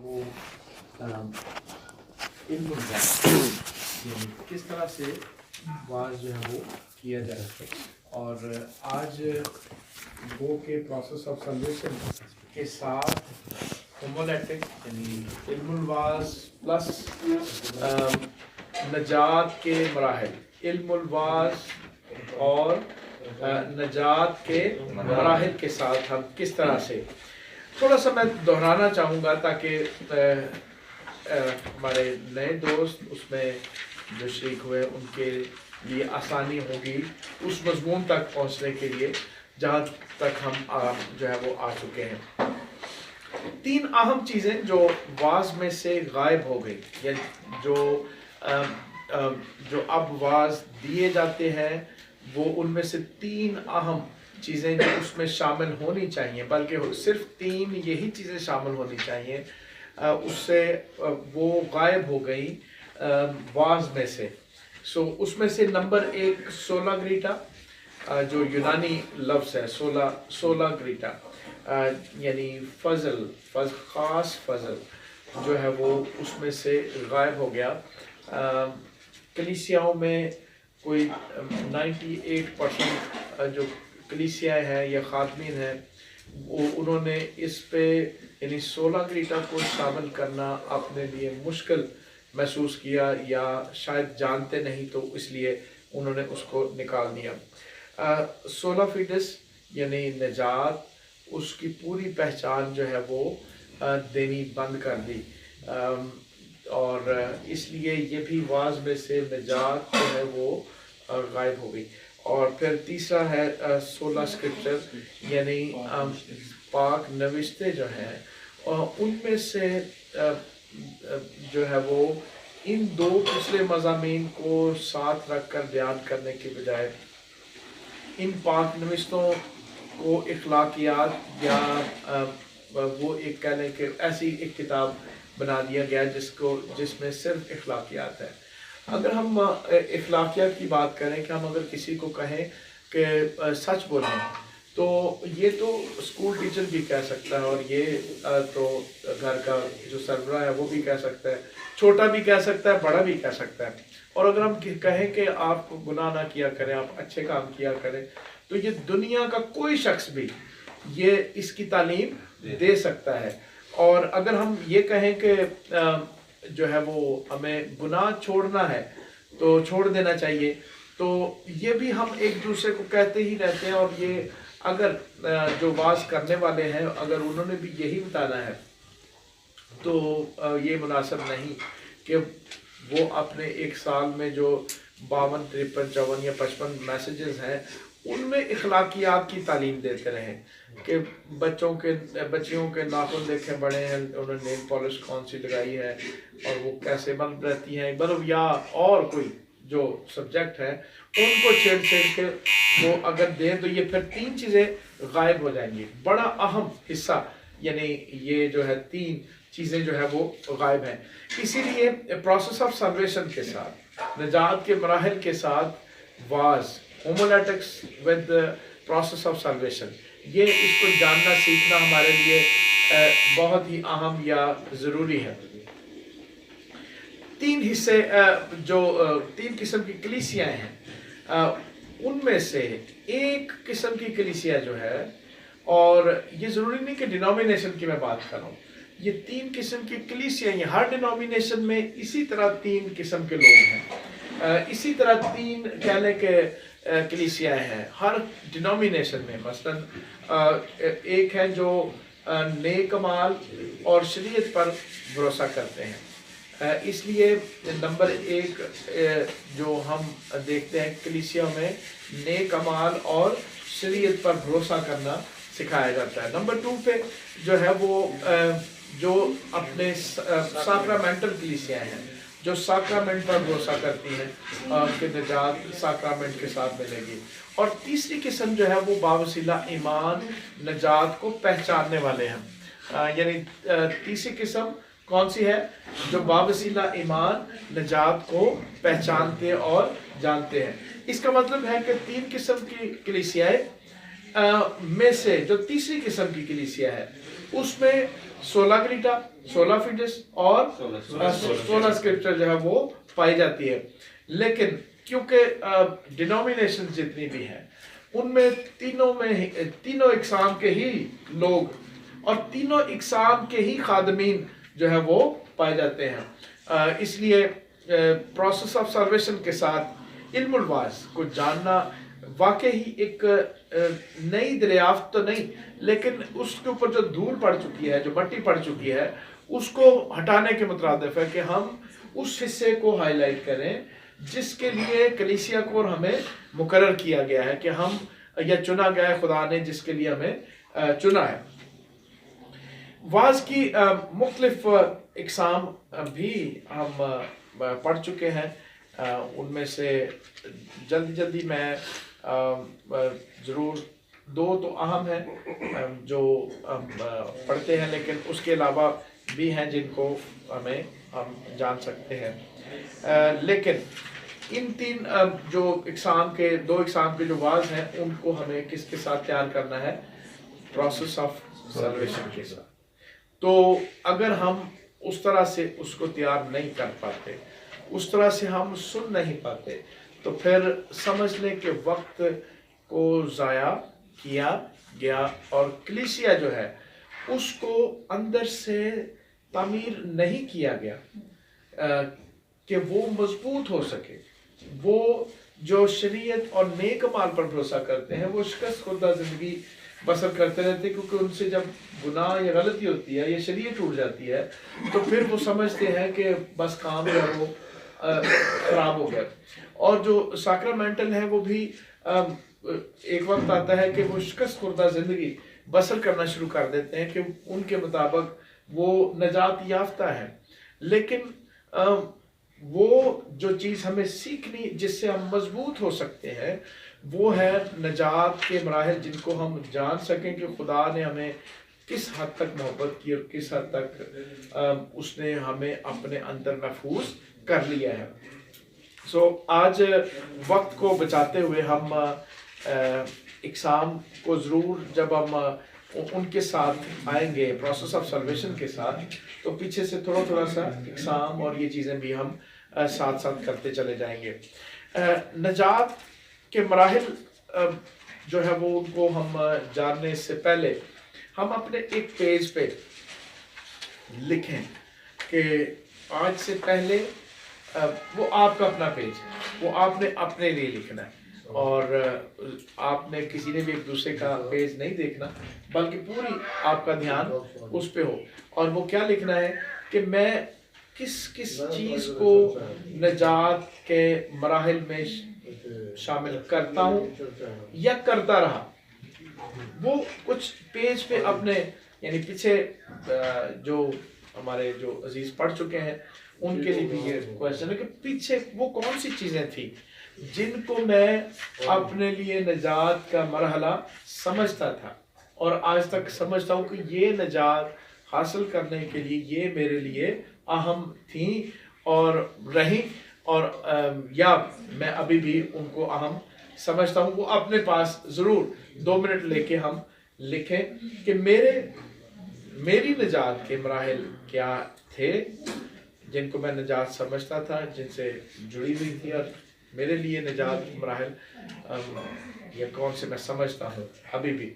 وہ علم یعنی کس طرح سے واز جو ہے وہ کیا جائے. اور آج وہ کے پروسیس آف سلویشن کے ساتھ ہومولیٹک یعنی علم الواز پلس نجات کے مراحل، علم الواز اور نجات کے مراحل کے ساتھ ہم کس طرح سے، تھوڑا سا میں دہرانا چاہوں گا تاکہ ہمارے نئے دوست اس میں جو شریک ہوئے ان کے لیے آسانی ہوگی اس مضمون تک پہنچنے کے لیے جہاں تک ہم جو ہے وہ آ چکے ہیں. 3 اہم چیزیں جو واز میں سے غائب ہو گئی، یعنی جو اب واز دیے جاتے ہیں وہ ان میں سے 3 اہم چیزیں جو اس میں شامل ہونی چاہیے، بلکہ صرف 3 یہی چیزیں شامل ہونی چاہیے، اس سے وہ غائب ہو گئی واز میں سے. اس میں سے نمبر 1 سولا گریٹا، جو یونانی لفظ ہے سولا گریٹا، یعنی فضل خاص فضل جو ہے وہ اس میں سے غائب ہو گیا. کلیسیاؤں میں کوئی 98% جو کلیسیاں ہیں یا خادمین ہیں انہوں نے اس پہ یعنی سولا گریٹا کو شامل کرنا اپنے لیے مشکل محسوس کیا، یا شاید جانتے نہیں تو اس لیے انہوں نے اس کو نکال دیا. سولا فیڈس یعنی نجات، اس کی پوری پہچان جو ہے وہ دینی بند کر دی، اور اس لیے یہ بھی واز میں سے نجات جو ہے وہ غائب ہو گئی. اور پھر تیسرا ہے سولا اسکرپچر یعنی پاک نوشتے جو ہیں، ان میں سے جو ہے وہ ان 2 پچھلے مضامین کو ساتھ رکھ کر بیان کرنے کے بجائے ان پاک نوشتوں کو اخلاقیات یا وہ ایک کہہ لیں کہ ایسی ایک کتاب بنا دیا گیا جس میں صرف اخلاقیات ہے. اگر ہم اخلاقیات کی بات کریں کہ ہم اگر کسی کو کہیں کہ سچ بولیں تو یہ تو اسکول ٹیچر بھی کہہ سکتا ہے، اور یہ تو گھر کا جو سربراہ ہے وہ بھی کہہ سکتا ہے، چھوٹا بھی کہہ سکتا ہے، بڑا بھی کہہ سکتا ہے. اور اگر ہم کہیں کہ آپ گناہ نہ کیا کریں، آپ اچھے کام کیا کریں، تو یہ دنیا کا کوئی شخص بھی یہ اس کی تعلیم دے سکتا ہے. اور اگر ہم یہ کہیں کہ جو ہے وہ ہمیں گناہ چھوڑنا ہے تو چھوڑ دینا چاہیے، تو یہ بھی ہم ایک دوسرے کو کہتے ہی رہتے ہیں. اور یہ اگر جو واز کرنے والے ہیں اگر انہوں نے بھی یہی بتانا ہے تو یہ مناسب نہیں کہ وہ اپنے ایک سال میں جو 52 53 54 یا 55 میسیجز ہیں ان میں اخلاقیات کی تعلیم دیتے رہیں کہ بچیوں کے ناخن دیکھیں بڑے ہیں، انہوں نے نیل پالش کون سی لگائی ہے اور وہ کیسے بن رہتی ہیں، یا اور کوئی جو سبجیکٹ ہے ان کو چھیڑ کے وہ اگر دیں تو یہ پھر 3 چیزیں غائب ہو جائیں گی. بڑا اہم حصہ یعنی یہ جو ہے 3 چیزیں جو ہے وہ غائب ہیں. اسی لیے پروسیس آف سلویشن کے ساتھ، نجات کے مراحل کے ساتھ was homolytics with process of solvation, یہ اس کو جاننا سیکھنا ہمارے لیے بہت ہی اہم یا ضروری ہے. 3 حصے جو 3 قسم کی کلیسیاں ہیں، ان میں سے ایک قسم کی کلیسیا جو ہے، اور یہ ضروری نہیں کہ ڈینومینیشن کی میں بات کر رہا ہوں، یہ 3 قسم کی کلیسیا ہیں. ہر ڈینومینیشن میں اسی طرح 3 قسم کے لوگ ہیں، اسی طرح 3 کہہ لیں کہ کلیسیا ہیں ہر ڈینومینیشن میں. مثلا ایک ہے جو نیک اعمال اور شریعت پر بھروسہ کرتے ہیں. اس لیے نمبر 1 جو ہم دیکھتے ہیں کلیسیا میں نیک اعمال اور شریعت پر بھروسہ کرنا سکھایا جاتا ہے. نمبر 2 پہ جو ہے وہ جو اپنے ساکرامنٹل کلیسیاں ہیں، جو ساکرامنٹ پر بھروسہ کرتی ہیں کہ نجات ساکرامنٹ کے ساتھ ملے گی. اور تیسری قسم جو ہے وہ باوسیلہ ایمان نجات کو پہچاننے والے ہیں. یعنی تیسری قسم کون سی ہے؟ جو باوسیلہ ایمان نجات کو پہچانتے اور جانتے ہیں. اس کا مطلب ہے کہ 3 قسم کی کلیسیاں میں سے جو تیسری قسم کی کلیسیا ہے اس میں سولا گریٹا 16 اور 16 اسکرپچر جو ہے وہ پائی جاتی ہے. لیکن کیونکہ ڈینومینیشن جتنی بھی ہیں ان میں تینوں اقسام کے ہی لوگ اور تینوں اقسام کے ہی خادمین جو ہے وہ پائے جاتے ہیں. اس لیے پروسیس آف سلویشن کے ساتھ علم الواعظ کو جاننا واقعی ایک نئی دریافت تو نہیں، لیکن اس کے اوپر جو دھول پڑ چکی ہے، جو مٹی پڑ چکی ہے، اس کو ہٹانے کے مترادف ہے کہ ہم اس حصے کو ہائی لائٹ کریں جس کے لیے کلیسیا کو اور ہمیں مقرر کیا گیا ہے کہ ہم یا چنا گیا ہے خدا نے جس کے لیے ہمیں چنا ہے. واعظ کی مختلف اقسام بھی ہم پڑھ چکے ہیں. ان میں سے جلدی میں ضرور 2 تو اہم ہیں جو پڑھتے ہیں، لیکن اس کے علاوہ بھی ہیں جن کو ہم جان سکتے ہیں. لیکن ان 3 جو اقسام کے 2 اقسام کے جو واعظ ہیں ان کو ہمیں کس کے ساتھ تیار کرنا ہے؟ پروسیس آف سلویشن کے ساتھ. تو اگر ہم اس طرح سے اس کو تیار نہیں کر پاتے، اس طرح سے ہم سن نہیں پاتے، تو پھر سمجھ لیں کہ وقت کو ضائع کیا گیا اور کلیسیا جو ہے اس کو اندر سے تعمیر نہیں کیا گیا کہ وہ مضبوط ہو سکے. وہ جو شریعت اور نیک اعمال پر بھروسہ کرتے ہیں وہ شکست خوردہ زندگی بسر کرتے رہتے، کیونکہ ان سے جب گناہ یا غلطی ہوتی ہے یا شریعت ٹوٹ جاتی ہے تو پھر وہ سمجھتے ہیں کہ بس کام جو ہے وہ خراب ہو گیا. اور جو ساکرامنٹل ہے وہ بھی ایک وقت آتا ہے کہ وہ شکست خوردہ زندگی بسر کرنا شروع کر دیتے ہیں کہ ان کے مطابق وہ نجات یافتہ ہے. لیکن وہ جو چیز ہمیں سیکھنی جس سے ہم مضبوط ہو سکتے ہیں وہ ہے نجات کے مراحل، جن کو ہم جان سکیں کہ خدا نے ہمیں کس حد تک محبت کی اور کس حد تک اس نے ہمیں اپنے اندر محفوظ کر لیا ہے. آج وقت کو بچاتے ہوئے ہم اقسام کو ضرور جب ہم ان کے ساتھ آئیں گے پروسیس آف سلویشن کے ساتھ، تو پیچھے سے تھوڑا سا اقسام اور یہ چیزیں بھی ہم ساتھ کرتے چلے جائیں گے. نجات کے مراحل جو ہے وہ ان کو ہم جاننے سے پہلے ہم اپنے ایک پیج پہ لکھیں کہ آج سے پہلے وہ آپ کا اپنا پیج ہے، وہ آپ نے اپنے لیے لکھنا ہے اور آپ نے کسی نے بھی ایک دوسرے کا پیج نہیں دیکھنا، بلکہ پوری آپ کا دھیان اس پہ ہو. اور وہ کیا لکھنا ہے کہ میں کس چیز کو نجات کے مراحل میں شامل کرتا ہوں یا کرتا رہا. وہ کچھ پیج پہ اپنے یعنی پیچھے جو ہمارے جو عزیز پڑھ چکے ہیں ان کے لیے بھی یہ کوشچن ہے کہ پیچھے وہ کون سی چیزیں تھیں جن کو میں اپنے لیے نجات کا مرحلہ سمجھتا تھا اور آج تک سمجھتا ہوں کہ یہ نجات حاصل کرنے کے لیے یہ میرے لیے اہم تھیں اور رہیں، اور یا میں ابھی بھی ان کو اہم سمجھتا ہوں. وہ اپنے پاس ضرور 2 منٹ لے کے ہم لکھیں کہ میری نجات کے مراحل کیا تھے جن کو میں نجات سمجھتا تھا، جن سے جڑی ہوئی تھی، اور میرے لیے نجات مراحل یا کون سے میں سمجھتا ہوں ابھی بھی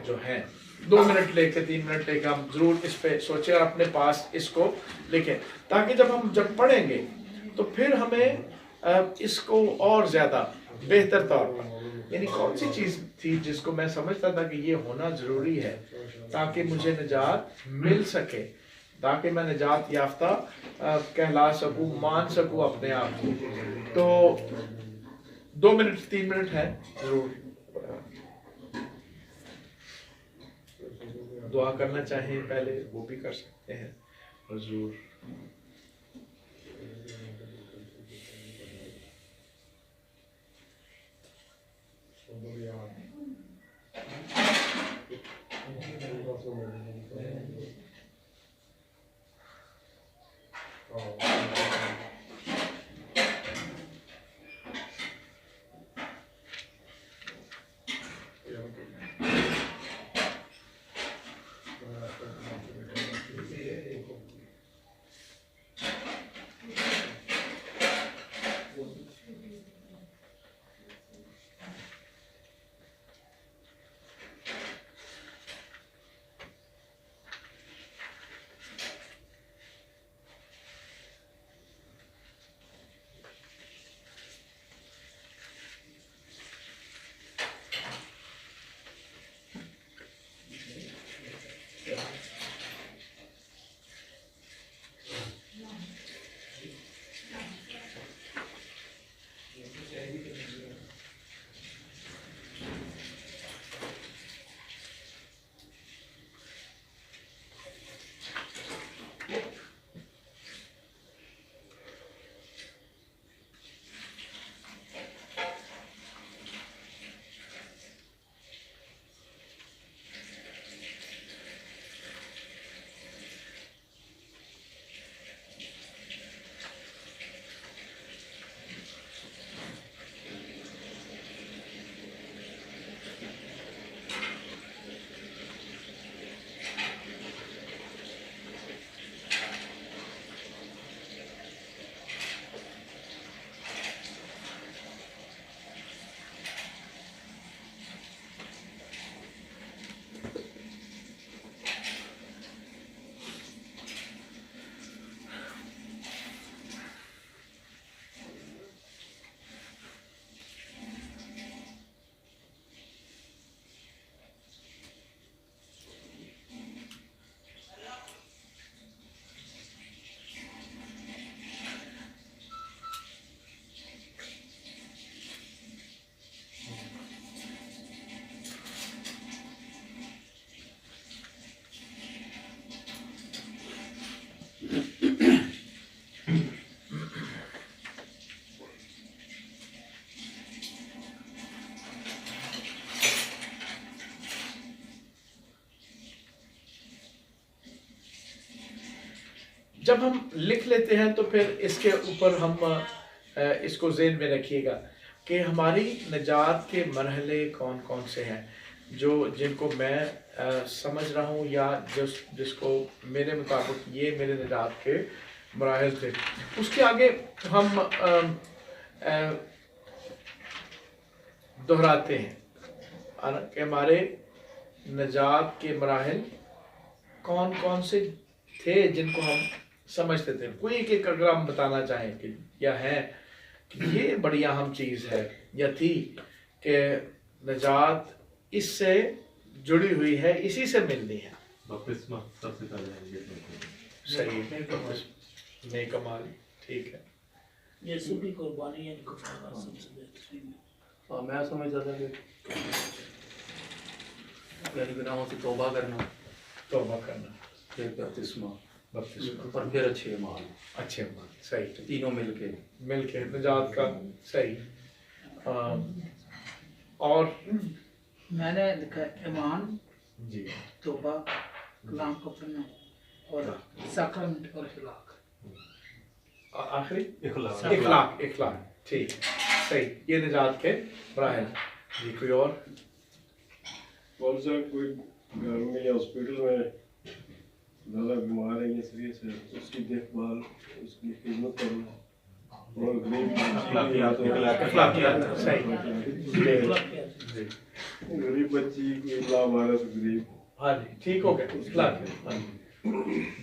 جو ہیں. 2 منٹ لے کے 3 منٹ لے کے ہم ضرور اس پہ سوچیں اور اپنے پاس اس کو لکھیں، تاکہ جب پڑھیں گے تو پھر ہمیں اس کو اور زیادہ بہتر طور پر یعنی کون سی چیز تھی جس کو میں سمجھتا تھا کہ یہ ہونا ضروری ہے تاکہ مجھے نجات مل سکے، تاکہ میں نجات یافتہ کہلا سکوں، مان سکوں اپنے آپ کو. تو 2 منٹ 3 منٹ ہے، ضرور دعا کرنا چاہیں پہلے وہ بھی کر سکتے ہیں. حضور جب ہم لکھ لیتے ہیں تو پھر اس کے اوپر ہم اس کو ذہن میں رکھیے گا کہ ہماری نجات کے مرحلے کون کون سے ہیں جن کو میں سمجھ رہا ہوں یا جس کو میرے مطابق یہ میرے نجات کے مراحل تھے. اس کے آگے ہم دہراتے ہیں کہ ہمارے نجات کے مراحل کون کون سے تھے جن کو ہم سمجھتے تھے. کوئی ایک اگر ہم بتانا چاہیں کہ یا ہے کہ یہ بڑی اہم چیز ہے یا تھی کہ نجات اس سے جڑی ہوئی ہے, اسی سے ملنی ہے. بپتسمہ سب سے پہلے صحیح, نیک اعمال, ٹھیک ہے. یسوع کی قربانی ہے کفارہ سب سے بہترین ہے. ہاں میں سمجھتا تھا کہ یعنی گناہوں سے توبہ کرنا پھر بپتسمہ اور پھر اچھے اعمال. صحیح, تینوں مل کے نجات کا. صحیح. اور میں نے لکھا ایمان, جی, توبہ, کلام کو پڑھنا اور ساکرمنٹ اور اخلاق. آخری اخلاق. اخلاق. ٹھیک, صحیح. یہ نجات کے مراحل. جی, کوئی اور؟ کون سا کوئی گھر میں یا ہاسپٹل میں زیادہ بیمار ہے یا سیریس ہے, اس کی دیکھ بھال, اس کی خدمت کرنا اور غریب بچی کی لامارس غریب. ہاں جی, ٹھیک ہو گیا. اخلاق.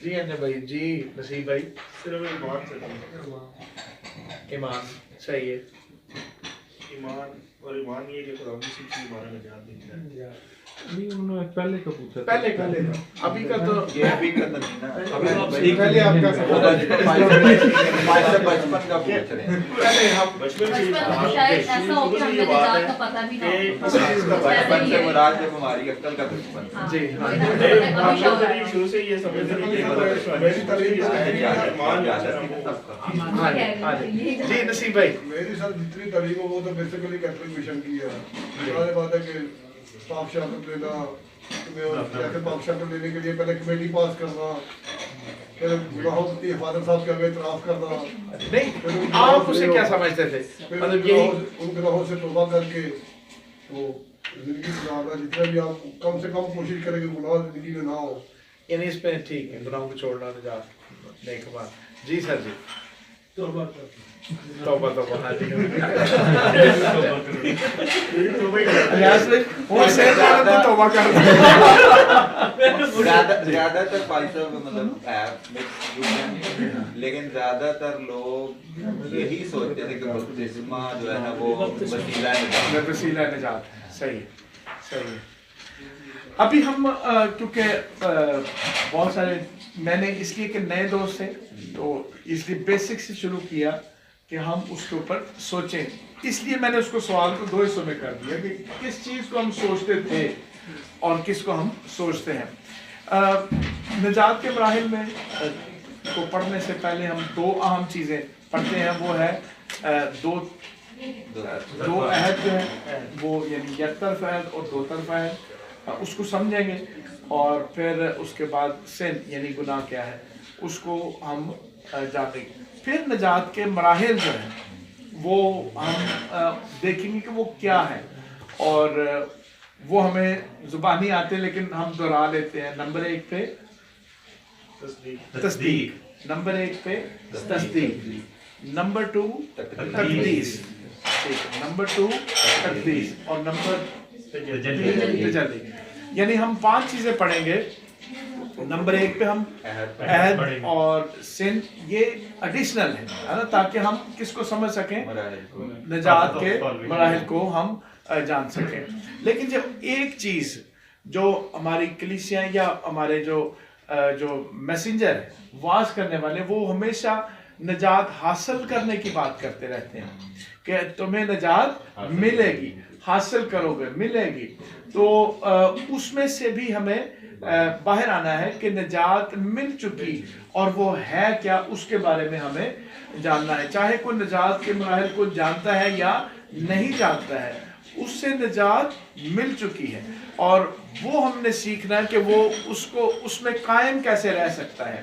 جی انجے بھائی. جی نصیب بھائی. صرف ایمان سے ایمان. صحیح ہے. ایمان اور ایمان یہ کہ خدا مسیح کی ہمارا نجات دیتا ہے. نہیں, انہوں نے پہلے کا پوچھا پہلے ابھی کا تو یہ ابھی کا تو نہیں نا, پہلے آپ کا بچپن کا پوچھ رہے ہیں. پہلے ہم بچپن سے شاید ایسا ہو کہ ہمیں نجات کا پتہ بھی نہ ہو. بچپن سے مراد جب ہماری عقل کا بچپن. جی ہاں, ہم لوگ شروع سے یہ سمجھتے ہیں کہ میری تعلیم جی نصیب بھائی. میری ساتھ جتنی تعلیم ہو وہ تو بیسیکلی کیتھولک مشن کی ہے. ظاہر بات ہے کہ پاک شاگرد لینا, جیسے پاک شاگرد لینے کے لیے پہلے کمیٹی پاس کرنا, پھر گناہوں کی حفاظت صاحب کے آگے اعتراف کرنا. نہیں, آپ اسے کیا سمجھتے تھے؟ مطلب یہی ان گناہوں سے توبہ کر کے وہ زندگی گزارنا, جتنا بھی آپ کم سے کم کوشش کریں کہ گناہ زندگی میں نہ ہو. یعنی اس پہ ٹھیک ہے, گناہوں کو چھوڑنا نجات. نیک اعمال. جی سر. جی توبہ. ہاں جی, زیادہ تر پائسہ مطلب لیکن زیادہ تر لوگ یہی سوچتے تھے کہ بپتسمہ جو ہے نا وہ وسیلہ نجات ہے. صحیح ہے. ابھی ہم کیونکہ بہت سارے میں نے اس لیے کہ نئے دوست ہیں تو اس لیے بیسک سے شروع کیا کہ ہم اس کے اوپر سوچیں. اس لیے میں نے اس کو سوال کو 2 حصوں میں کر دیا کہ کس چیز کو ہم سوچتے تھے اور کس کو ہم سوچتے ہیں. نجات کے مراحل میں کو پڑھنے سے پہلے ہم 2 اہم چیزیں پڑھتے ہیں. وہ ہے دو عہد جو ہے وہ, یعنی یک طرف عہد اور 2 طرف عہد. اس کو سمجھیں گے اور پھر اس کے بعد سن یعنی گناہ کیا ہے اس کو ہم جانیں گے. پھر نجات کے مراحل جو ہیں وہ ہم دیکھیں گے کہ وہ کیا ہے, اور وہ ہمیں زبانی آتے ہیں لیکن ہم دہرا لیتے ہیں. نمبر 1 پہ تصدیق, نمبر 1 پہ تصدیق, نمبر 2 تقدیس, نمبر 2 تقدیس, اور نمبر 3 تجلی. یعنی ہم 5 چیزیں پڑھیں گے. نمبر 1 پہ ہم عہد اور سن, یہ ایڈیشنل ہے نا, تاکہ ہم کس کو سمجھ سکیں, نجات کے مراحل کو ہم جان سکیں. لیکن جب ایک چیز جو ہماری کلیسیاں یا ہمارے جو میسنجر ہیں واعظ کرنے والے, وہ ہمیشہ نجات حاصل کرنے کی بات کرتے رہتے ہیں کہ تمہیں نجات ملے گی, حاصل کرو گے, ملے گی. تو اس میں سے بھی ہمیں باہر آنا ہے کہ نجات مل چکی اور وہ ہے کیا, اس کے بارے میں ہمیں جاننا ہے. چاہے کوئی نجات کے مراحل کو جانتا ہے یا نہیں جانتا ہے, اس سے نجات مل چکی ہے اور وہ ہم نے سیکھنا ہے کہ وہ اس میں قائم کیسے رہ سکتا ہے.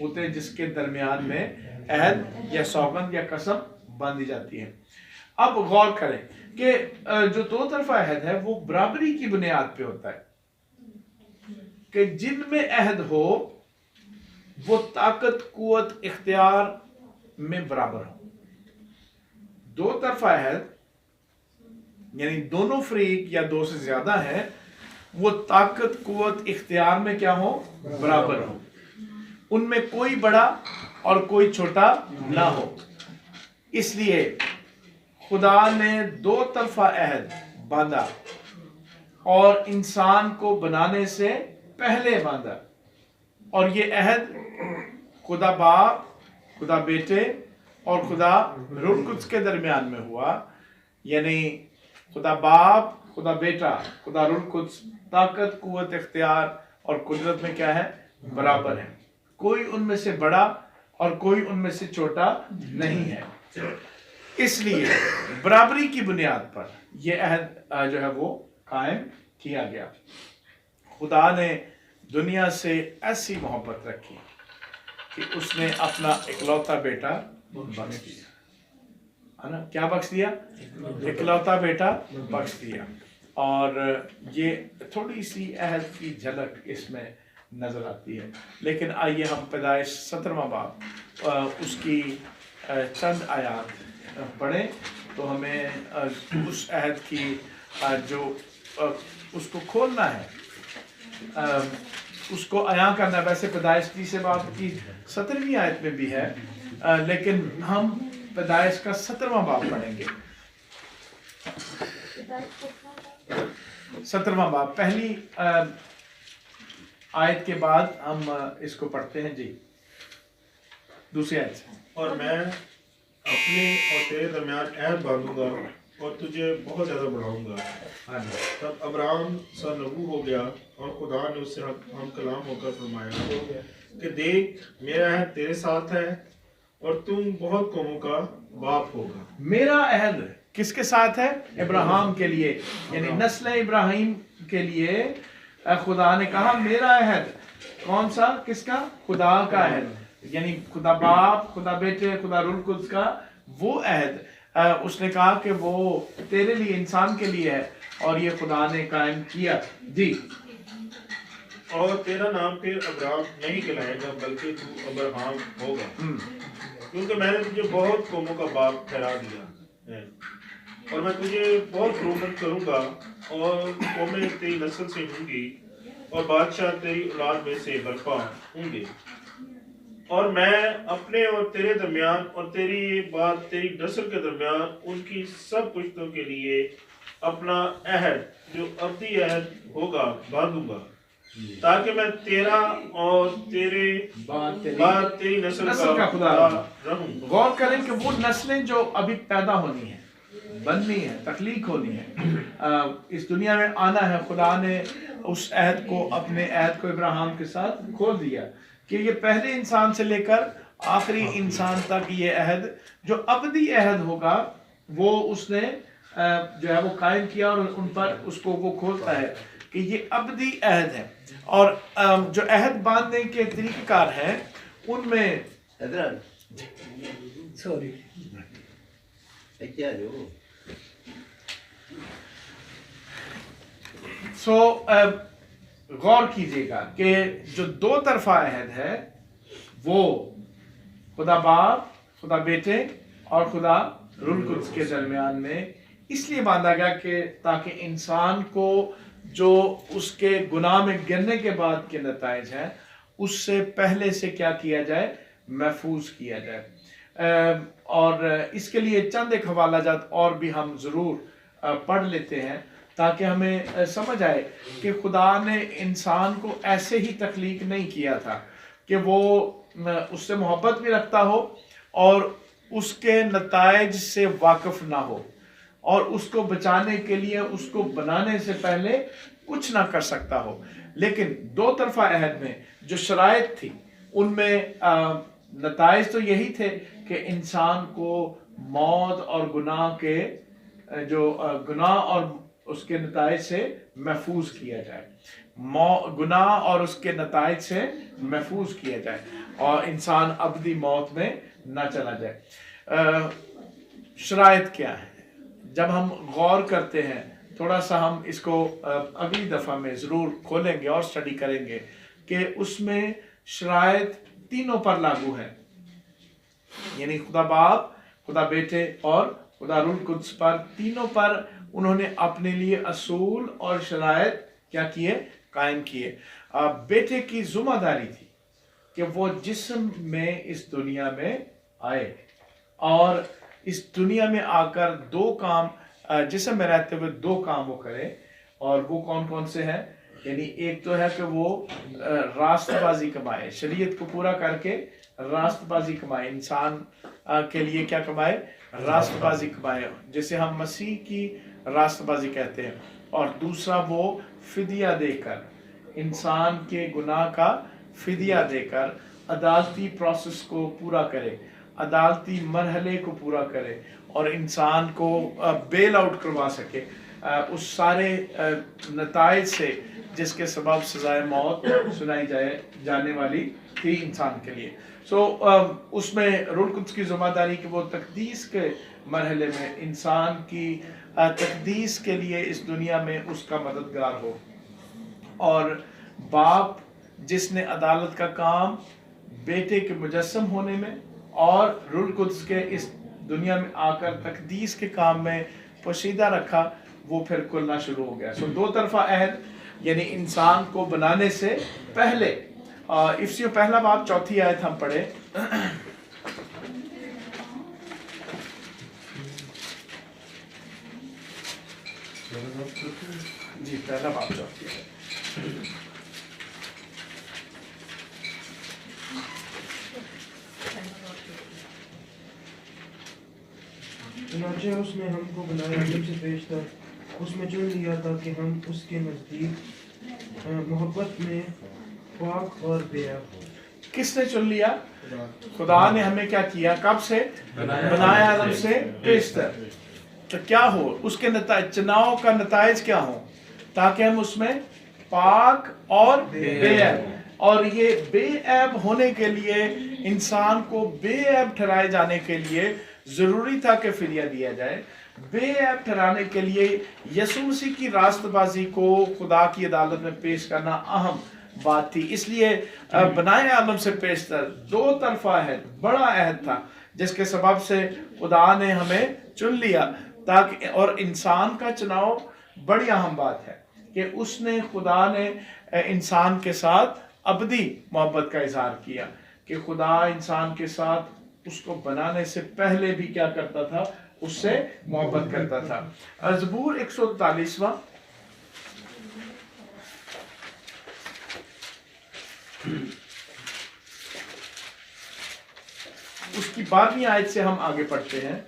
ہوتے ہیں جس کے درمیان میں عہد یا سوگند یا قسم باندھی جاتی ہے۔ اب غور کریں کہ جو دو طرفہ عہد ہے وہ برابری کی بنیاد پہ ہوتا ہے کہ جن میں عہد ہو وہ طاقت قوت اختیار میں برابر ہو۔ دو طرفہ عہد یعنی دونوں فریق یا دو سے زیادہ ہیں وہ طاقت قوت اختیار میں کیا ہو؟ برابر ہو، ان میں کوئی بڑا اور کوئی چھوٹا نہ ہو۔ اس لیے خدا نے دو طرفہ عہد باندھا اور انسان کو بنانے سے پہلے باندھا، اور یہ عہد خدا باپ، خدا بیٹے اور خدا روح القدس کے درمیان میں ہوا، یعنی خدا باپ، خدا بیٹا، خدا روح القدس طاقت قوت اختیار اور قدرت میں کیا ہے؟ برابر ہے، کوئی ان میں سے بڑا اور کوئی ان میں سے چھوٹا نہیں ہے۔ اس لیے برابری کی بنیاد پر یہ عہد جو ہے وہ قائم کیا گیا۔ خدا نے دنیا سے ایسی محبت رکھی کہ اس نے اپنا اکلوتا بیٹا بخش دیا، ہے نا؟ کیا بخش دیا؟ اکلوتا بیٹا بخش دیا۔ اور یہ تھوڑی سی عہد کی جھلک اس میں نظر آتی ہے، لیکن آئیے ہم پیدائش 17واں باب اس کی چند آیات پڑھیں تو ہمیں اس عہد کی جو اس کو کھولنا ہے، اس کو عیاں کرنا ہے۔ ویسے پیدائش 30 باب کی 17ویں آیت میں بھی ہے، لیکن ہم پیدائش کا 17واں باب پڑھیں گے۔ 17واں باب پہلی آیت کے بعد ہم اس کو پڑھتے ہیں۔ جی دوسری آیت سے۔ اور میں اپنے اور تیرے درمیان عہد باندھوں گا اور تجھے بہت زیادہ بڑھاؤں گا۔ تب ابراہم سرنگو ہو گیا اور خدا نے اس سے ہم کلام ہو کر فرمایا کہ دیکھ میرا عہد تیرے ساتھ ہے اور تم بہت قوموں کا باپ ہوگا۔ میرا عہد کس کے ساتھ ہے؟ ابراہیم کے لیے، یعنی نسل ابراہیم کے لیے خدا نے کہا میرا عہد۔ کون سا؟ کس کا؟ خدا کا عہد، یعنی خدا باپ، خدا بیٹے، خدا روح القدس کا وہ عہد۔ اس نے کہا کہ وہ تیرے لیے، انسان کے لیے ہے، اور یہ خدا نے قائم کیا۔ جی۔ اور تیرا نام پھر ابراہم نہیں کہلائے گا بلکہ تو ابراہم ہوگا، کیونکہ میں نے تجھے بہت قوموں کا باپ ٹھہرا دیا ہے، اور میں تجھے بہت حکومت کروں گا اور قومیں تیری نسل سے ہوں گی اور بادشاہ تیری اولاد میں سے برپا ہوں گے۔ اور میں اپنے اور تیرے درمیان اور تیری بعد تیری نسل کے درمیان ان کی سب پشتوں کے لیے اپنا عہد جو ابدی عہد ہوگا باندھوں گا، تاکہ میں تیرا اور تیرے بعد تیری نسل کا خدا رہوں۔ غور کریں کہ وہ نسلیں جو ابھی پیدا ہونی ہیں، بننی ہے، تخلیق ہونی ہے، اس دنیا میں آنا ہے، خدا نے اس عہد کو، اپنے عہد کو ابراہیم کے ساتھ کھول دیا کہ یہ پہلے انسان سے لے کر آخری انسان تک یہ عہد جو ابدی عہد ہوگا وہ اس نے جو ہے وہ قائم کیا، اور ان پر اس کو وہ کھولتا ہے کہ یہ ابدی عہد ہے۔ اور جو عہد باندھنے کے طریقہ کار ہیں ان میں سوری غور کیجئے گا کہ جو دو طرفہ عہد ہے وہ خدا باپ، خدا بیٹے اور خدا روح القدس کے درمیان میں اس لیے باندھا گیا کہ تاکہ انسان کو جو اس کے گناہ میں گرنے کے بعد کے نتائج ہیں اس سے پہلے سے کیا جائے؟ محفوظ کیا جائے۔ اور اس کے لیے چند ایک حوالہ جات اور بھی ہم ضرور پڑھ لیتے ہیں تاکہ ہمیں سمجھ آئے کہ خدا نے انسان کو ایسے ہی تخلیق نہیں کیا تھا کہ وہ اس سے محبت بھی رکھتا ہو اور اس کے نتائج سے واقف نہ ہو، اور اس کو بچانے کے لیے اس کو بنانے سے پہلے کچھ نہ کر سکتا ہو۔ لیکن دو طرفہ عہد میں جو شرائط تھی ان میں نتائج تو یہی تھے کہ انسان کو موت اور گناہ کے جو گناہ اور اس کے نتائج سے محفوظ کیا جائے، گناہ اور اس کے نتائج سے محفوظ کیا جائے، اور انسان ابدی موت میں نہ چلا جائے۔ شرائط کیا ہے؟ جب ہم غور کرتے ہیں، تھوڑا سا ہم اس کو اگلی دفعہ میں ضرور کھولیں گے اور سٹڈی کریں گے کہ اس میں شرائط تینوں پر لاگو ہے، یعنی خدا باپ، خدا بیٹے اور خدا روح القدس پر، تینوں پر انہوں نے اپنے لیے اصول اور شرائط کیا کیے؟ قائم کیے۔ بیٹے کی ذمہ داری تھی کہ وہ جسم میں اس دنیا میں آئے اور اس دنیا میں آ کر دو کام، جسم میں رہتے ہوئے دو کام وہ کرے، اور وہ کون کون سے ہیں؟ یعنی ایک تو ہے کہ وہ راست بازی کمائے، شریعت کو پورا کر کے راست بازی کمائے، انسان کے لیے کیا کمائے؟ راست بازی کمائے، جسے ہم مسیح کی راست بازی کہتے ہیں۔ اور دوسرا وہ فدیہ دے کر، انسان کے گناہ کا فدیہ دے کر عدالتی پروسیس کو پورا کرے، عدالتی مرحلے کو پورا کرے اور انسان کو بیل آؤٹ کروا سکے اس سارے نتائج سے جس کے سبب سزائے موت سنائی جانے والی تھی انسان کے لیے۔ اس میں روح القدس کی ذمہ داری کہ وہ تقدیس کے مرحلے میں انسان کی تقدیس کے لیے اس دنیا میں اس کا مددگار ہو، اور باپ جس نے عدالت کا کام بیٹے کے مجسم ہونے میں اور روح القدس کے اس دنیا میں آ کر تقدیس کے کام میں پوشیدہ رکھا، وہ پھر کھلنا شروع ہو گیا۔ دو طرفہ عہد، یعنی انسان کو بنانے سے پہلے، افسیوں پہلا باب 4 آیت ہم پڑھے۔ جی پہلا باب 4 آیت۔ چنانچہ اس نے ہم کو بنایا علم سے پیشتر، اس میں چن لیا تھا کہ ہم اس کے نزدیک محبت میں پاک اور بے عیب ہوں۔ کس نے چن لیا؟ خدا نے ہمیں کیا کیا؟ کب سے؟ بنایا آدم سے پیشتر۔ تو کیا ہو اس کے نتائج، چناؤ کا نتائج کیا ہوں؟ تاکہ ہم اس میں پاک اور بے عیب، اور یہ بے عیب ہونے کے لیے، انسان کو بے عیب ٹھہرائے جانے کے لیے ضروری تھا کہ فدیہ دیا جائے۔ بے عیب ٹھہرانے کے لیے یسوع مسیح کی راست بازی کو خدا کی عدالت میں پیش کرنا اہم بات تھی۔ اس لیے بنائے عالم سے پیشتر دو طرفہ عہد، بڑا عہد تھا جس کے سبب سے خدا نے ہمیں چن لیا، تاکہ، اور انسان کا چناؤ بڑی اہم بات ہے کہ اس نے، خدا نے انسان کے ساتھ ابدی محبت کا اظہار کیا، کہ خدا انسان کے ساتھ اس کو بنانے سے پہلے بھی کیا کرتا تھا؟ اس سے محبت کرتا تھا۔ زبور 143واں، اس کی 12ویں آیت سے ہم آگے پڑھتے ہیں۔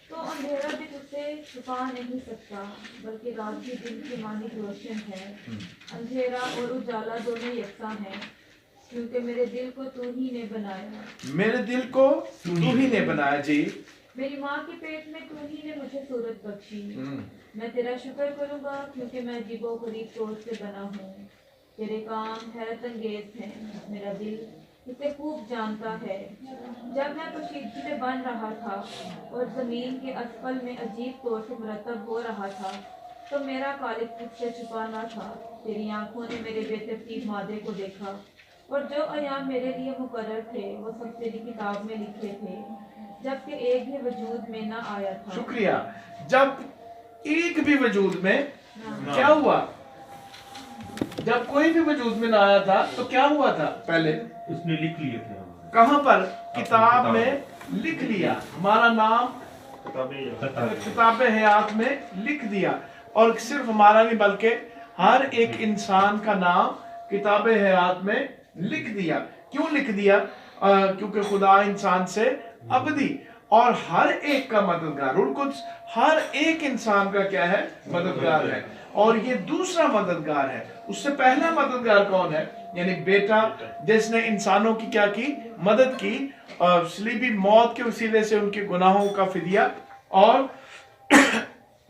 تو اندھیرا بھی تجھ سے چھپا نہیں سکتا، بلکہ رات بھی دن کی مانند روشن ہے۔ اندھیرا اور اجالا دونوں یکساں ہیں، کیونکہ میرے دل کو تو ہی نے بنایا۔ میرے دل کو تو ہی نے بنایا، جی۔ میری ماں کے پیٹ میں تو ہی نے مجھے صورت بخشی۔ میں تیرا شکر کروں گا، کیونکہ میں عجیب و غریب طور سے بنا ہوں۔ تیرے کام حیرت انگیز ہیں، میرا دل اسے خوب جانتا ہے۔ جب میں پوشیدگی میں بن رہا تھا اور زمین کے اسفل میں عجیب طور سے مرتب ہو رہا تھا، تو میرا خالق تجھ سے چھپا نہ تھا۔ تیری آنکھوں نے میرے بے ترتیب مادے کو دیکھا، اور جو ایام میرے لیے مقرر تھے وہ سب تیری کتاب میں لکھے تھے، جبکہ ایک بھی وجود میں نہ آیا تھا۔ شکریہ۔ جب ایک بھی وجود میں کیا ہوا؟ جب کوئی بھی وجود میں نہ آیا تھا تو کیا ہوا تھا؟ پہلے اس نے لکھ لیے تھے، کہاں پر؟ کتاب میں لکھ لیا، ہمارا نام کتاب حیات میں لکھ دیا، اور صرف ہمارا نہیں بلکہ ہر ایک انسان کا نام کتاب حیات میں لکھ دیا۔ کیوں لکھ دیا؟ کیونکہ خدا انسان سے ابدی اور ہر ایک کا مددگار، روح القدس ہر ایک انسان کا کیا ہے؟ مددگار ہے، اور یہ دوسرا مددگار ہے۔ اس سے پہلا مددگار کون ہے؟ یعنی بیٹا، جس نے انسانوں کی کیا کی؟ مدد کی، صلیبی موت کے وسیلے سے ان کے گناہوں کا فدیہ اور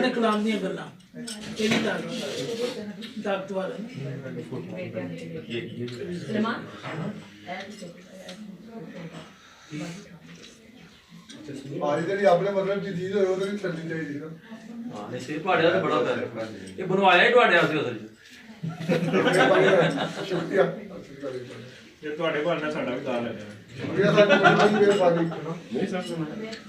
ਨੇ ਕਲਾਮ ਦੀਆਂ ਗੱਲਾਂ ਇਹ ਵੀ ਤਾਕਤ ਵਾਲਾ ਭਾਰੀ ਜਿਹੜੀ ਆਪਣੇ ਮਤਲਬ ਦੀ ਚੀਜ਼ ਹੋਏ ਉਹ ਤਾਂ ਨਹੀਂ ਛੱਡਣੀ ਚਾਹੀਦੀ ਨਾ। ਹਾਂ ਨਹੀਂ ਸੇ ਤੁਹਾਡੇ ਦਾ ਬੜਾ ਪਿਆਰ, ਇਹ ਬਣਵਾਇਆ ਹੀ ਤੁਹਾਡੇ ਵਾਸਤੇ ਅਸਲ ਸ਼ੁਕਰੀਆ ਜੇ ਤੁਹਾਡੇ ਕੋਲ ਨਾ ਸਾਡਾ ਵੀ ਦਾਲ ਹੈ ਸ਼ੁਕਰੀਆ ਸਾਡੇ ਕੋਲ ਮੇਰੇ ਪਾਣੀ ਨਹੀਂ ਸਭ ਸੁਣਾ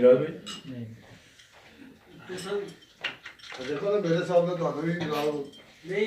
ਯਾਦ ਵੀ ਦੇਖੋ ਨਾ ਮੇਰੇ ਸਾਹਮਣੇ ਤੁਹਾਨੂੰ ਵੀ ਜਨਾਬ ਨਹੀਂ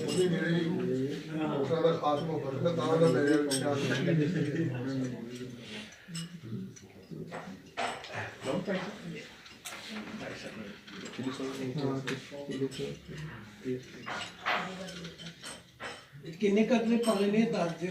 ਉਹਦੀ ਮੇਰੀ ਉਸ ਦਾ ਖਾਸ ਮੁਹੱਬਤ ਹੈ ਤਾਂ ਦਾ ਮੇਰੇ ਖਿਆਲ ਕਿੰਨੇ ਕਤਲੇ ਪਾਣੇ ਨੇ ਦੱਸ ਦਿਓ।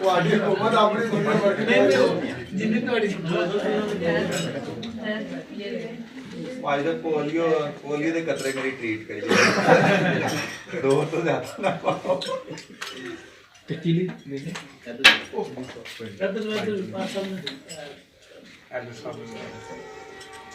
ਤੁਹਾਡੀ ਹੁਕੂਮਤ ਆਪਣੀ ਦੁਨੀਆ ਵਰਗੀ ਜਿੰਨੀ ਤੁਹਾਡੀ ਭਾਈ ਦਾ ਪੋਲੀਓ ਦੇ ਕਤਰੇ ਮੇਰੀ ਟ੍ਰੀਟ ਕਰੀ ਦੋ ਤੋਂ ਜ਼ਿਆਦਾ ਨਾ ਪਾਓ।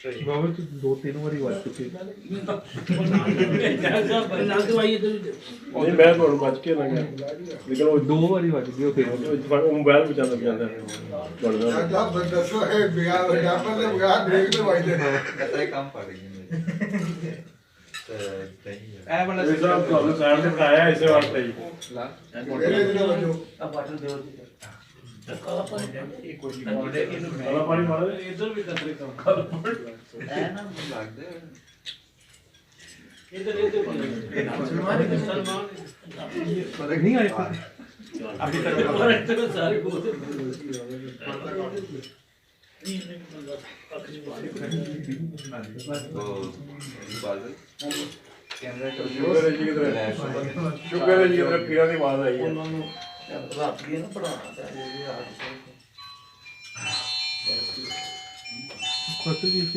ਬਾਬਾ ਤੂੰ 2-3 ਵਾਰੀ ਵੱਜ ਚੁੱਕੇ ਨਾਲ ਦਵਾਈ ਇਧਰ ਨਹੀਂ ਮੈਂ ਤੁਹਾਨੂੰ ਬਚ ਕੇ ਨਾ ਗਿਆ ਲੇਕਿਨ ਉਹ 2 ਵਾਰੀ ਵੱਜ ਗਏ ਉਹ ਫਿਰ ਉਹ ਮੋਬਾਈਲ ਬਚਾਉਂਦਾ ਜਾਂਦਾ ਬੜਦਾ ਜਦ ਦੱਸੋ ਇਹ ਬਿਗਾ ਜਾਪਰ ਦੇ ਬਿਗਾ ਦੇਖਦੇ ਵਾਈਦੇ ਕਤਰੇ ਕੰਮ ਪੜ ਗਏ ਮੇਰੇ ਇਹ ਵਾਲਾ ਸਾਹਿਬ ਤੁਹਾਨੂੰ ਸਾਈਡ ਤੇ ਆਇਆ ਇਸੇ ਵਾਸਤੇ ਹੀ ਮੇਰੇ ਜਿਹੜਾ ਵਜੋ ਆ ਬਾਟਲ ਦਿਓ ਕਾਲਾ ਪਾਣੀ ਕਾਲਾ ਪਾਣੀ ਮਾਰ ਦੇ ਇਧਰ ਵੀ ਕਤਰੇ ਕੰਮ ਕਾਲਾ ਪਾਣੀ ਐ ਨਾ ਲੱਗਦਾ ਇਧਰ ਸਲਮਾਨ ਨਹੀਂ ਆਏ ਅਭੀ ਤੱਕ ਸਾਰੇ ਬਹੁਤ ਬਾਦਲ ਕੈਮਰਾ ਸ਼ੁਕਰ ਹੈ ਜੀ ਕਿਧਰੇ ਸ਼ੁਕਰ ਹੈ ਜੀ ਕਿਧਰੇ ਪੀਰਾਂ ਦੀ ਆਵਾਜ਼ ਆਈ ਹੈ ਰਾਤ ਦੀ ਨਾ ਪੜਾਉਣਾ ਖੁਦ ਵੀ ਇੱਕ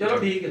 ਚਲੋ ਠੀਕ ਹੈ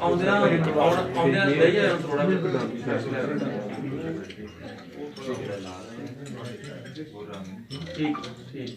ਆਉਂਦਿਆਂ ਲੈ ਜਾਇਆ ਥੋੜਾ ਠੀਕ ਠੀਕ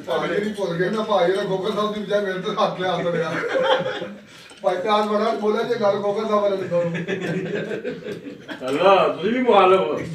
ਭਾਈ ਨਹੀਂ ਭੁੱਲ ਗਏ ਨਾ ਭਾਈ ਦਾ ਗੋਕਲ ਸਾਹਿਬ ਦੀ ਬਜਾਏ ਮੇਰੇ ਤੇ ਹੱਥ ਲਿਆ ਰਿਹਾ ਭਾਈ ਪਿਆਰ ਬੜਾ ਬੋਲਿਆ ਜੇ ਗੱਲ ਗੋਕਲ ਸਾਹਿਬ ਵਾਲੇ ਕਰੋ ਅੱਲਾ ਤੁਸੀਂ ਵੀ ਮੁਹਾਲਫ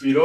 ਪੀਰੋ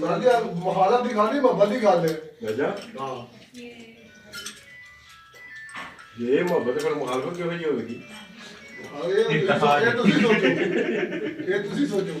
ਸਾਡੀ ਮੁਹਾਲਤ ਦੀ ਗੱਲ ਨਹੀਂ ਮੁਹੱਬਤ ਦੀ ਗੱਲ ਹੈ ਗਜਾ ਹਾਂ ਇਹ ਮੁਹੱਬਤ ਫਿਰ ਮੁਹਾਲਫਤ ਕਿਉਂ ਨਹੀਂ ਹੋਵੇਗੀ ਇਹ ਤੁਸੀਂ ਸੋਚੋ ਇਹ ਤੁਸੀਂ ਸੋਚੋ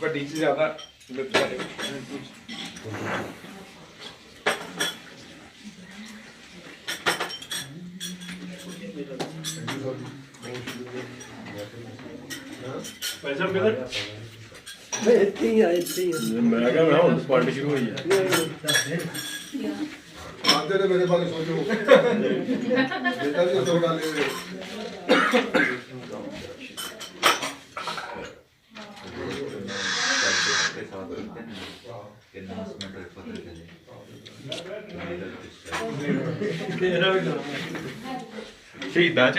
ਵੱਡੀ ਚ ਜ਼ਿਆਦਾ ਪੈਸਾ ਕਿਧਰ ਇੱਥੇ ਹੀ ਆਏ ਇੱਥੇ ਹੀ ਮੈਂ ਕਿਹਾ ਮੈਂ ਹੁਣ ਪਾਰਟੀ ਸ਼ੁਰੂ ਹੋਈ ਹੈ ਆਂਦੇ ਨੇ ਮੇਰੇ ਬਾਰੇ ਸੋਚੋ ਬੇਟਾ ਜੀ ਉਸੋ ਗੱਲ ਸ਼ਹੀਦਾਂ ਚ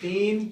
3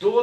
2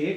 1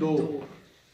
2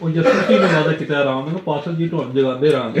ਉਹ ਜਸਨ ਕੀ ਲਗਾਦਾ ਕਿਤੇ ਆਰਾਮ ਨਾਲ ਪਾਸਲ ਜੀ ਢੋਣ ਜਗਾਉਂਦੇ ਰਹਾਂਗੇ।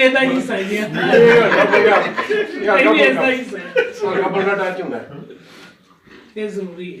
ਇਹਦਾ ਹੀ ਸਹੀ ਹੈ ਇਹ ਇਹਦਾ ਹੀ ਸਹੀ ਸਾਡਾ ਬੜਾ ਟੱਚ ਹੁੰਦਾ ਇਹ ਜ਼ਰੂਰੀ ਹੈ।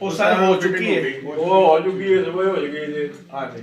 ਉਹ ਸਾਰਾ ਹੋ ਚੁੱਕੀ ਹੈ ਉਹ ਹੋ ਚੁੱਕੀ ਹੈ ਸਵੇਰ ਹੋ ਗਈ ਜੇ ਆ ਜੀ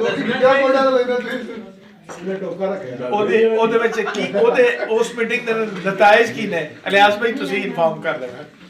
ਲੋਕੀ ਕਿਆ ਬੋਲਦਾ ਲੈਂਦੇ ਤੁਸੀਂ ਇਹਨੇ ਟੋਕਾ ਰੱਖਿਆ ਉਹਦੇ ਵਿੱਚ ਕੀ ਉਹਦੇ ਉਸ ਮੀਟਿੰਗ ਦੇ ਨਤੀਜੇ ਕੀ ਨੇ ਇਲਿਆਸ ਭਾਈ ਤੁਸੀਂ ਇਨਫਾਰਮ ਕਰ ਦੇਣਾ।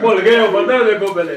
ਭੁੱਲ ਗਏ ਹੋ ਬੰਦਾ ਦੇਖੋ ਪਹਿਲੇ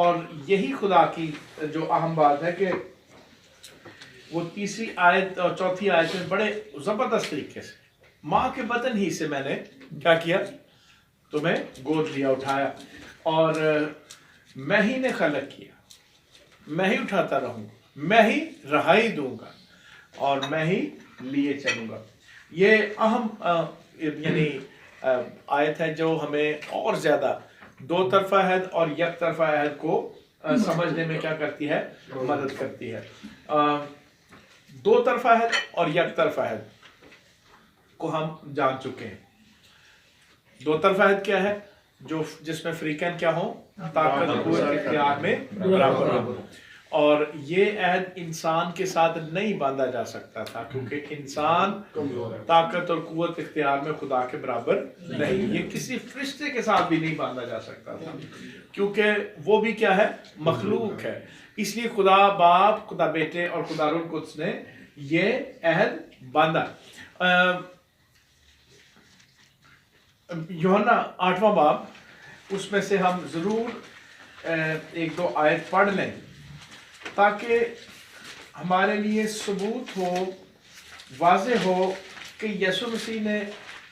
اور یہی خدا کی جو اہم بات ہے کہ وہ تیسری آیت اور چوتھی آیت میں بڑے زبردست طریقے سے ماں کے بطن ہی سے میں نے کیا کیا، تمہیں گود لیا، اٹھایا، اور میں ہی نے خلق کیا، میں ہی اٹھاتا رہوں گا، میں ہی رہائی دوں گا اور میں ہی لیے چلوں گا۔ یہ اہم یعنی آیت ہے جو ہمیں اور زیادہ دو طرفہ عہد اور یک طرفہ عہد کو سمجھنے میں کیا کرتی ہے، مدد کرتی ہے۔ دو طرفہ عہد اور یک طرفہ عہد کو ہم جان چکے ہیں۔ دو طرفہ عہد کیا ہے؟ جس میں فریقین کیا ہوں، طاقت قوت اختیار میں برابر ہوں، اور یہ عہد انسان کے ساتھ نہیں باندھا جا سکتا تھا کیونکہ انسان طاقت اور قوت اختیار میں خدا کے برابر نہیں، یہ کسی فرشتے کے ساتھ بھی نہیں باندھا جا سکتا تھا کیونکہ وہ بھی کیا ہے، مخلوق ہے۔ اس لیے خدا باپ، خدا بیٹے اور خدا روح القدس نے یہ عہد باندھا۔ یوحنا 8واں باب، اس میں سے ہم ضرور ایک دو آیت پڑھ لیں تاکہ ہمارے لیے ثبوت ہو، واضح ہو کہ یسوع مسیح نے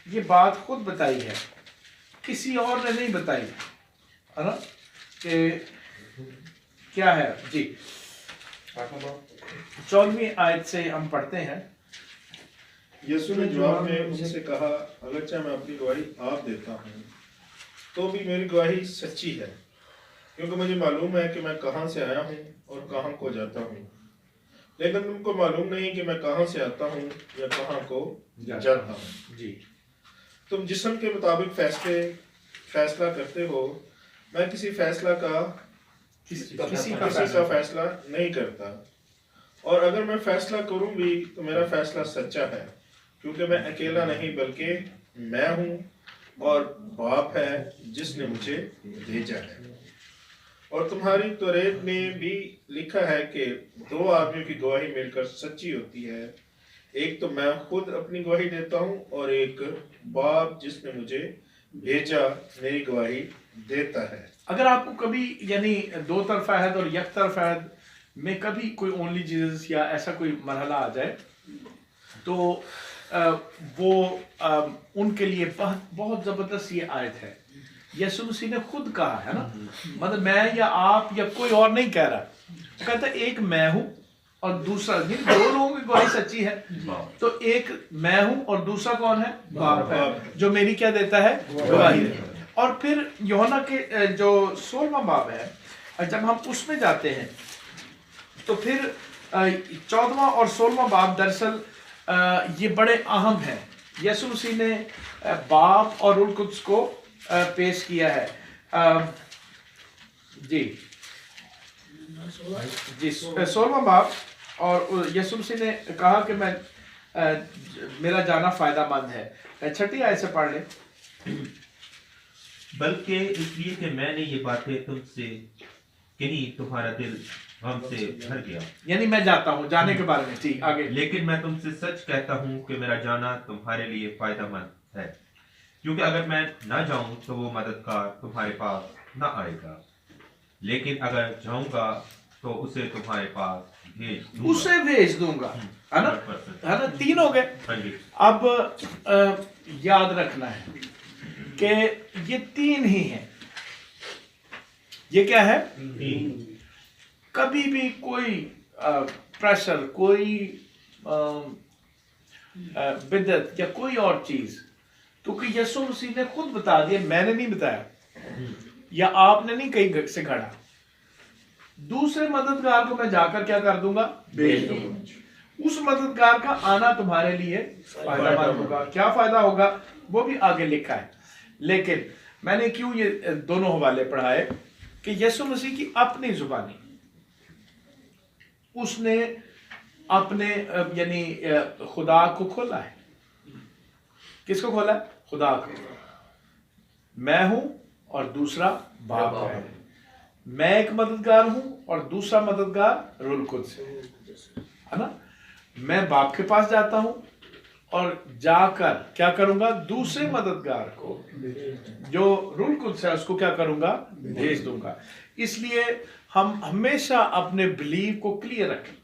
یہ بات خود بتائی ہے، کسی اور نے نہیں بتائی ہے نا، کہ کیا ہے۔ جی 14ویں آیت سے ہم پڑھتے ہیں۔ یسوع نے جواب میں ان سے کہا، اگرچہ میں اپنی گواہی آپ دیتا ہوں تو بھی میری گواہی سچی ہے، کیونکہ مجھے معلوم ہے کہ میں کہاں سے آیا ہوں اور کہاں کو جاتا ہوں، لیکن تم کو معلوم نہیں کہ میں کہاں سے آتا ہوں یا کہاں کو جاتا ہوں۔ جی تم جسم کے مطابق فیصلہ کرتے ہو، میں کسی کا فیصلہ نہیں کرتا، اور اگر میں فیصلہ کروں بھی تو میرا فیصلہ سچا ہے، کیونکہ میں اکیلا نہیں بلکہ میں ہوں اور باپ ہے جس نے مجھے بھیجا ہے۔ اور تمہاری توریت میں بھی لکھا ہے کہ دو آدمیوں کی گواہی مل کر سچی ہوتی ہے، ایک تو میں خود اپنی گواہی دیتا ہوں اور ایک باپ جس نے مجھے بھیجا میری گواہی دیتا ہے۔ اگر آپ کو کبھی یعنی دو طرفہ عہد اور یک طرفہ عہد میں کبھی کوئی اونلی جیزس یا ایسا کوئی مرحلہ آ جائے تو وہ ان کے لیے بہت زبردست یہ آیت ہے۔ یسوع مسیح نے خود کہا ہے نا، مطلب میں یا آپ یا کوئی اور نہیں کہہ رہا، کہتا ہے ایک میں ہوں اور دوسرا، دو لوگوں کی گواہی سچی ہے، تو ایک میں ہوں اور دوسرا کون ہے؟ باپ ہے جو میری کیا دیتا ہے؟ گواہی دیتا ہے۔ اور پھر یوحنا کے جو 16واں باب ہے، جب ہم اس میں جاتے ہیں تو پھر 14واں اور 16واں باب دراصل یہ بڑے اہم ہیں۔ یسوع مسیح نے باپ اور روح القدس کو پیش کیا ہے۔ جی 16واں باب، اور یسوع مسیح نے کہا کہ میں میرا جانا فائدہ مند ہے۔ چھٹی آیت سے پڑھ لیں۔ بلکہ اس لیے کہ میں نے یہ باتیں تم سے کہی تمہارا دل غم سے بھر گیا، یعنی میں جاتا ہوں، جانے کے بارے میں ٹھیک آگے۔ لیکن میں تم سے سچ کہتا ہوں کہ میرا جانا تمہارے لیے فائدہ مند ہے، کیونکہ اگر میں نہ جاؤں تو وہ مددگار تمہارے پاس نہ آئے گا، لیکن اگر جاؤں گا تو اسے تمہارے پاس بھیج دوں گا، ہے نا؟ تین ہو گئے۔ اب یاد رکھنا ہے کہ یہ تین ہی ہیں۔ یہ کیا ہے؟ کبھی بھی کوئی پریشر، کوئی بدعت یا کوئی اور چیز، کیونکہ یسوع مسیح نے خود بتا دیا، میں نے نہیں بتایا یا آپ نے نہیں کہیں سے گھڑا، دوسرے مددگار کو میں جا کر کیا کر دوں گا؟ بھیج دوں گا۔ اس مددگار کا آنا تمہارے لیے فائدہ مند ہوگا۔ کیا فائدہ ہوگا وہ بھی آگے لکھا ہے، لیکن میں نے کیوں یہ دونوں حوالے پڑھائے کہ یسوع مسیح کی اپنی زبانی، اس نے اپنے یعنی خدا کو کھولا ہے۔ کس کو کھولا ہے؟ خدا کو۔ میں ہوں اور دوسرا باپ ہے، میں ایک مددگار ہوں اور دوسرا مددگار روح القدس ہے نا۔ میں باپ کے پاس جاتا ہوں اور جا کر کیا کروں گا؟ دوسرے مددگار کو جو روح القدس ہے اس کو کیا کروں گا؟ بھیج دوں گا. اس لیے ہم ہمیشہ اپنے بلیو کو کلیئر رکھیں،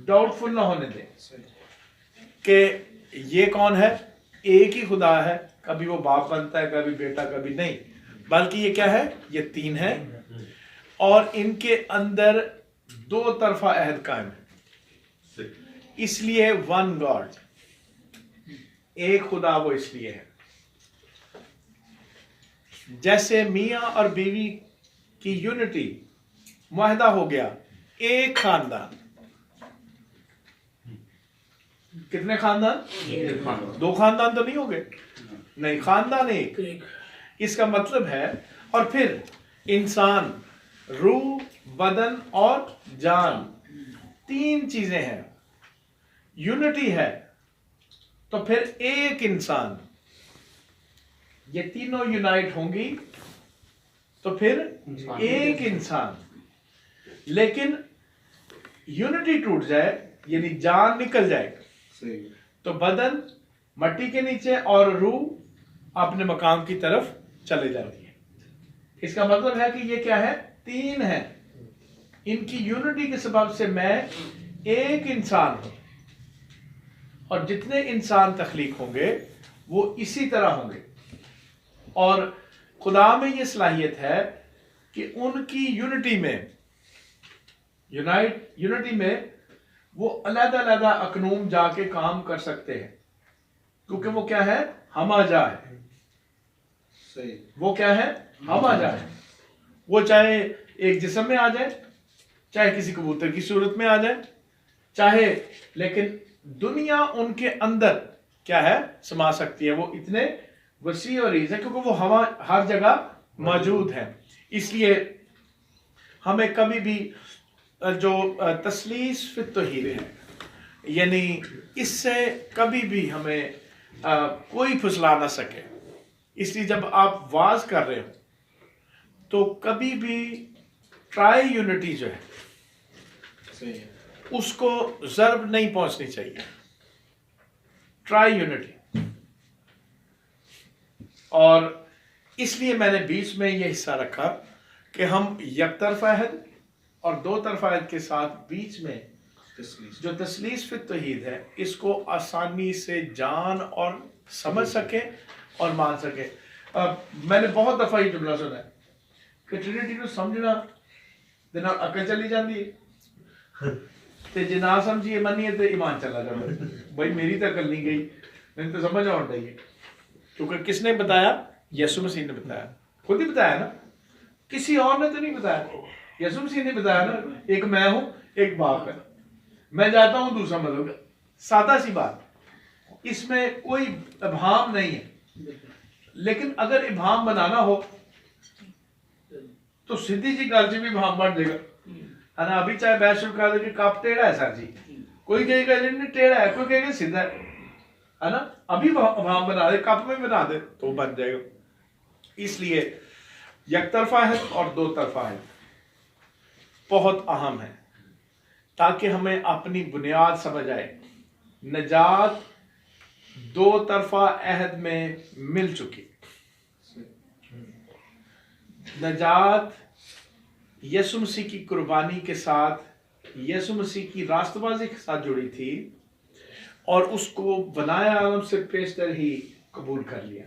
ڈاؤٹ فل نہ ہونے دیں کہ یہ کون ہے؟ ایک ہی خدا ہے. کبھی وہ باپ بنتا ہے، کبھی بیٹا، کبھی نہیں، بلکہ یہ کیا ہے؟ یہ تین ہے، اور ان کے اندر دو طرفہ عہد قائم ہے. اس لیے ون گاڈ، ایک خدا، وہ اس لیے ہے. جیسے میاں اور بیوی کی یونٹی، معاہدہ ہو گیا، ایک خاندان. کتنے خاندان؟ دو خاندان تو نہیں ہو گئے، نہیں، خاندان ایک. اس کا مطلب ہے، اور پھر انسان، روح، بدن اور جان، تین چیزیں ہیں. یونٹی ہے تو پھر ایک انسان، یہ تینوں یونائٹ ہوں گی تو پھر ایک انسان. لیکن یونٹی ٹوٹ جائے، یعنی جان نکل جائے تو بدن مٹی کے نیچے اور روح اپنے مقام کی طرف چلے جاتی ہے. اس کا مطلب ہے کہ یہ کیا ہے؟ تین ہے. ان کی یونٹی کے سبب سے میں ایک انسان ہوں، اور جتنے انسان تخلیق ہوں گے وہ اسی طرح ہوں گے. اور خدا میں یہ صلاحیت ہے کہ ان کی یونٹی میں، یونٹی میں وہ علیحدہ علیحدہ اکنوم جا کے کام کر سکتے ہیں، کیونکہ وہ کیا ہے؟ ہم آجا ہے. وہ کیا ہے؟ ہم آجا ہے. وہ چاہے ایک جسم میں آ جائے، چاہے کسی کبوتر کی صورت میں آ جائے، چاہے، لیکن دنیا ان کے اندر کیا ہے؟ سما سکتی ہے. وہ اتنے وسیع اور عریض ہے کیونکہ وہ ہر جگہ موجود ہیں. اس لیے ہمیں کبھی بھی جو تثلیث فی التوحید ہے، یعنی اس سے کبھی بھی ہمیں کوئی پھسلا نہ سکے. اس لیے جب آپ واز کر رہے ہو تو کبھی بھی ٹرائی یونٹی جو ہے اس کو ضرب نہیں پہنچنی چاہیے. Try unity. اور اس لیے میں نے بیچ میں یہ حصہ رکھا کہ ہم یک طرفہ عہد اور دو طرفہ عہد کے ساتھ بیچ میں جو تثلیث فی التوحید ہے اس کو آسانی سے جان اور سمجھ سکے اور مان سکے. میں نے بہت دفعہ یہ جملہ سنا ہے کہ ٹرینٹی کو سمجھنا دے نال عقل چلی جاندی ہے تے جے نہ سمجھیے منیے تے ایمان چلا جاتا ہے. بھائی میری تو عقل نہیں گئی، نہیں تو سمجھ آنا چاہیے. کیونکہ کس نے بتایا؟ یسوع مسیح نے بتایا. خود ہی بتایا نا، کسی اور نے تو نہیں بتایا. یسوع مسیح نے بتایا نا، ایک میں ہوں، ایک باپ ہے، میں جاتا ہوں دوسرا مطلب. سادہ سی بات، اس میں کوئی ابہام نہیں ہے. لیکن اگر ابہام بنانا ہو تو سیدھی جی گل جی بھی ابہام بن جائے گا. ہے نا؟ ابھی چاہے بحث شروع کر دے کہ کپ ٹیڑھا ہے سر جی، کوئی کہے گا نہیں ٹیڑھا ہے، کوئی کہے گا سیدھا ہے نا؟ ابھی ابہام بنا دے، کپ میں بنا دے تو بن جائے گا. اس لیے یک طرفہ عہد اور دو طرفہ عہد بہت اہم ہے تاکہ ہمیں اپنی بنیاد سمجھ آئے. نجات دو طرفہ عہد میں مل چکی. نجات یسوع مسیح کی قربانی کے ساتھ، یسوع مسیح کی راست بازی کے ساتھ جڑی تھی، اور اس کو بنایا عالم سے پیشتر ہی قبول کر لیا،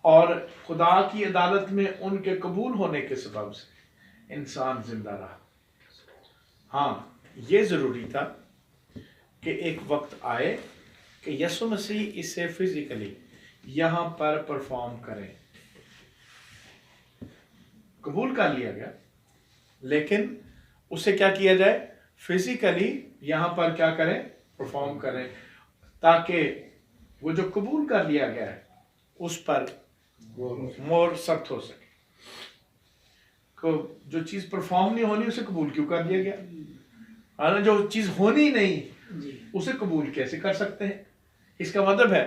اور خدا کی عدالت میں ان کے قبول ہونے کے سبب سے انسان زندہ رہا. ہاں یہ ضروری تھا کہ ایک وقت آئے کہ یسوع مسیح اسے فزیکلی یہاں پر پرفارم کریں. قبول کر لیا گیا، لیکن اسے کیا کیا جائے؟ فزیکلی یہاں پر کیا کریں؟ پرفارم کریں، تاکہ وہ جو قبول کر لیا گیا ہے اس پر مور سخت ہو سکے. جو چیز پرفارم نہیں ہونی اسے قبول کیوں کر دیا گیا؟ جو چیز ہونی نہیں اسے قبول کیسے کر سکتے ہیں؟ اس کا مطلب ہے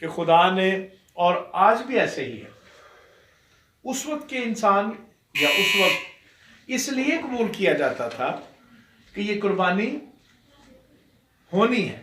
کہ خدا نے، اور آج بھی ایسے ہی ہے، اس وقت کے انسان یا اس وقت اس لیے قبول کیا جاتا تھا کہ یہ قربانی ہونی ہے،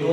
2